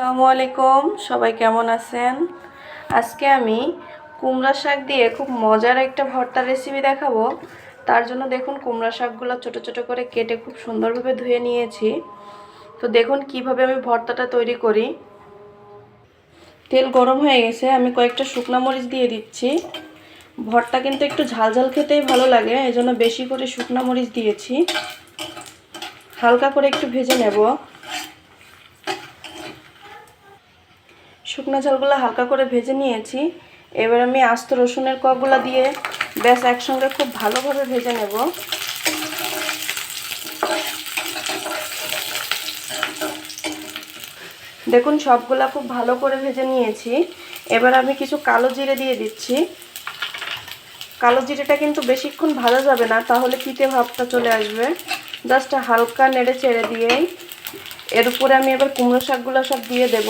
আসসালামু আলাইকুম, সবাই কেমন আছেন? আজকে আমি কুমড়া শাক দিয়ে খুব মজার একটা ভর্তার রেসিপি দেখাবো। তার জন্য দেখুন কুমড়া শাকগুলো ছোট ছোট করে কেটে খুব সুন্দরভাবে ধুয়ে নিয়েছি। তো দেখুন কিভাবে আমি ভর্তাটা তৈরি করি। তেল গরম হয়ে গেছে, আমি কয়েকটা শুকনো মরিচ দিয়ে দিচ্ছি। ভর্তা কিন্তু একটু ঝাল ঝাল খেতেই ভালো লাগে, এজন্য বেশি করে শুকনো মরিচ দিয়েছি। হালকা করে একটু ভেজে নেব। শুকনো ঝালগুলো হালকা করে ভেজে নিয়েছি। এবার আমি আস্ত রসুনের কোয়াগুলো দিয়ে ব্যাস একসঙ্গে খুব ভালোভাবে ভেজে নেব। দেখুন সবগুলা খুব ভালো করে ভেজে নিয়েছি। এবার আমি কিছু কালো জিরে দিয়ে দিচ্ছি। কালো জিরেটা কিন্তু বেশিক্ষণ ভাজা যাবে না, তাহলে তিতে ভাবটা চলে আসবে। জাস্ট হালকা নেড়ে চেড়ে দিয়েই এর উপরে আমি এবার কুমড়ো শাকগুলো সব দিয়ে দেব।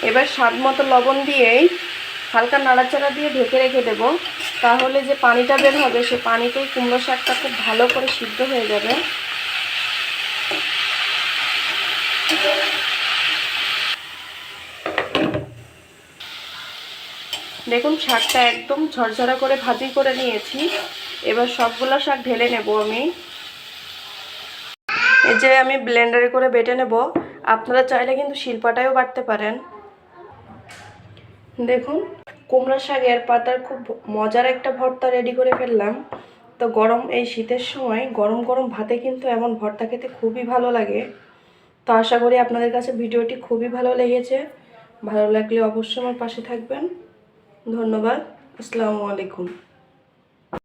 এবার স্বাদ মতো লবণ দিয়েই হালকা নাড়াচাড়া দিয়ে ঢেকে রেখে দেব। তাহলে যে পানিটা বের হবে সে পানিতেই কুমড়ো শাকটা খুব ভালো করে সিদ্ধ হয়ে যাবে। দেখুন শাকটা একদম ঝরঝরা করে ভাজি করে নিয়েছি। এবার সবগুলো শাক ঢেলে নেব আমি। এই যে আমি ব্লেন্ডারে করে বেটে নেব। আপনারা চাইলে কিন্তু শিলপাটায়ও বাটতে পারেন। দেখুন কুমড়া শাকের পাতার খুব মজার একটা ভর্তা রেডি করে ফেললাম। তো এই শীতের সময় গরম গরম ভাতে কিন্তু এমন ভর্তা খেতে খুবই ভালো লাগে। তো আশা করি আপনাদের কাছে ভিডিওটি খুবই ভালো লেগেছে। ভালো লাগলে অবশ্যই আমার পাশে থাকবেন। ধন্যবাদ। আসসালামু আলাইকুম।